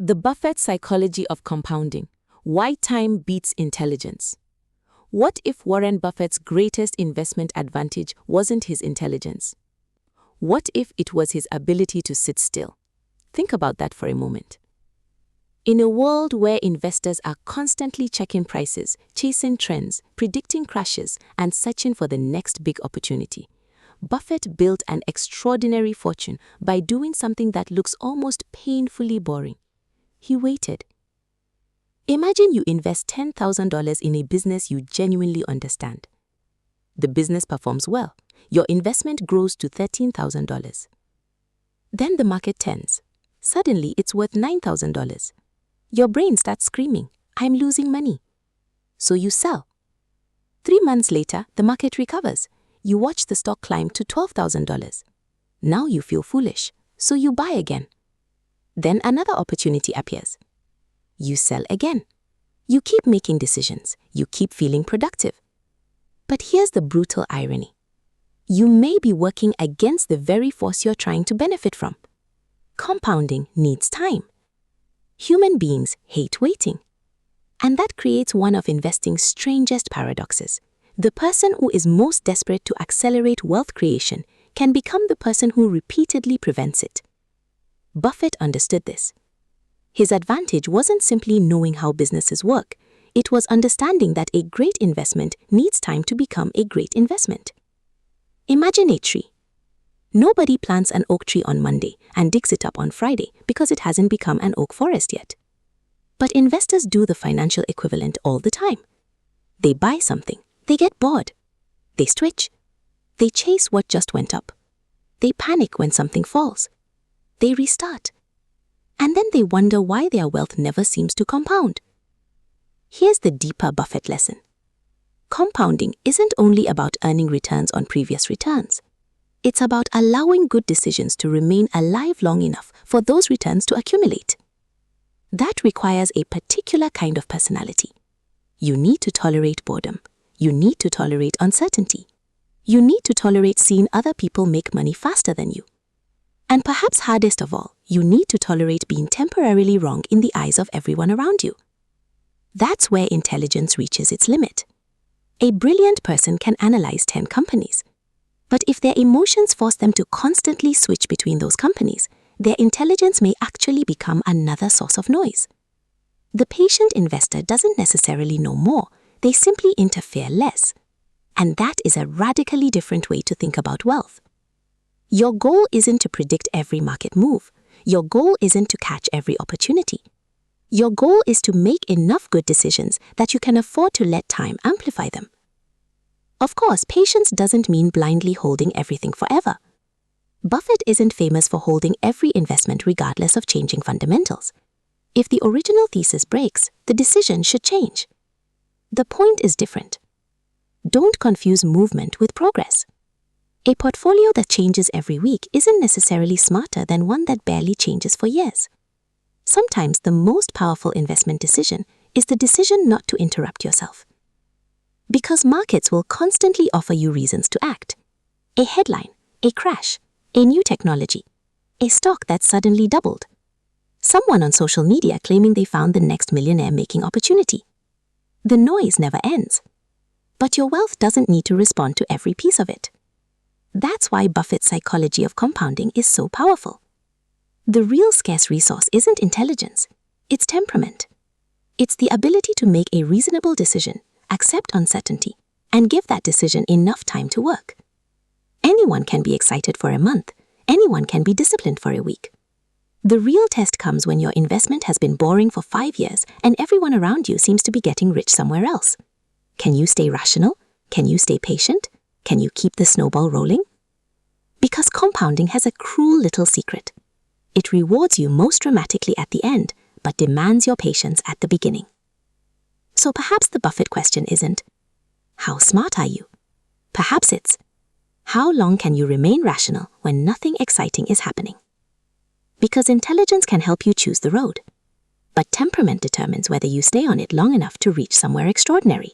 The Buffett psychology of compounding. Why time beats intelligence. What if Warren Buffett's greatest investment advantage wasn't his intelligence? What if it was his ability to sit still? Think about that for a moment. In a world where investors are constantly checking prices, chasing trends, predicting crashes, and searching for the next big opportunity, Buffett built an extraordinary fortune by doing something that looks almost painfully boring. He waited. Imagine you invest $10,000 in a business you genuinely understand. The business performs well. Your investment grows to $13,000. Then the market turns. Suddenly, it's worth $9,000. Your brain starts screaming, "I'm losing money." So you sell. 3 months later, the market recovers. You watch the stock climb to $12,000. Now you feel foolish, so you buy again. Then another opportunity appears. You sell again. You keep making decisions. You keep feeling productive. But here's the brutal irony. You may be working against the very force you're trying to benefit from. Compounding needs time. Human beings hate waiting. And that creates one of investing's strangest paradoxes. The person who is most desperate to accelerate wealth creation can become the person who repeatedly prevents it. Buffett understood this. His advantage wasn't simply knowing how businesses work. It was understanding that a great investment needs time to become a great investment. Imagine a tree. Nobody plants an oak tree on Monday and digs it up on Friday because it hasn't become an oak forest yet. But investors do the financial equivalent all the time. They buy something. They get bored. They switch. They chase what just went up. They panic when something falls. They restart. And then they wonder why their wealth never seems to compound. Here's the deeper Buffett lesson. Compounding isn't only about earning returns on previous returns. It's about allowing good decisions to remain alive long enough for those returns to accumulate. That requires a particular kind of personality. You need to tolerate boredom. You need to tolerate uncertainty. You need to tolerate seeing other people make money faster than you. And perhaps hardest of all, you need to tolerate being temporarily wrong in the eyes of everyone around you. That's where intelligence reaches its limit. A brilliant person can analyze 10 companies. But if their emotions force them to constantly switch between those companies, their intelligence may actually become another source of noise. The patient investor doesn't necessarily know more, they simply interfere less. And that is a radically different way to think about wealth. Your goal isn't to predict every market move. Your goal isn't to catch every opportunity. Your goal is to make enough good decisions that you can afford to let time amplify them. Of course, patience doesn't mean blindly holding everything forever. Buffett isn't famous for holding every investment regardless of changing fundamentals. If the original thesis breaks, the decision should change. The point is different. Don't confuse movement with progress. A portfolio that changes every week isn't necessarily smarter than one that barely changes for years. Sometimes the most powerful investment decision is the decision not to interrupt yourself. Because markets will constantly offer you reasons to act. A headline, a crash, a new technology, a stock that suddenly doubled. Someone on social media claiming they found the next millionaire-making opportunity. The noise never ends. But your wealth doesn't need to respond to every piece of it. That's why Buffett's psychology of compounding is so powerful. The real scarce resource isn't intelligence, it's temperament. It's the ability to make a reasonable decision, accept uncertainty, and give that decision enough time to work. Anyone can be excited for a month. Anyone can be disciplined for a week. The real test comes when your investment has been boring for 5 years and everyone around you seems to be getting rich somewhere else. Can you stay rational? Can you stay patient? Can you keep the snowball rolling? Because compounding has a cruel little secret. It rewards you most dramatically at the end, but demands your patience at the beginning. So perhaps the Buffett question isn't, how smart are you? Perhaps it's, how long can you remain rational when nothing exciting is happening? Because intelligence can help you choose the road, but temperament determines whether you stay on it long enough to reach somewhere extraordinary.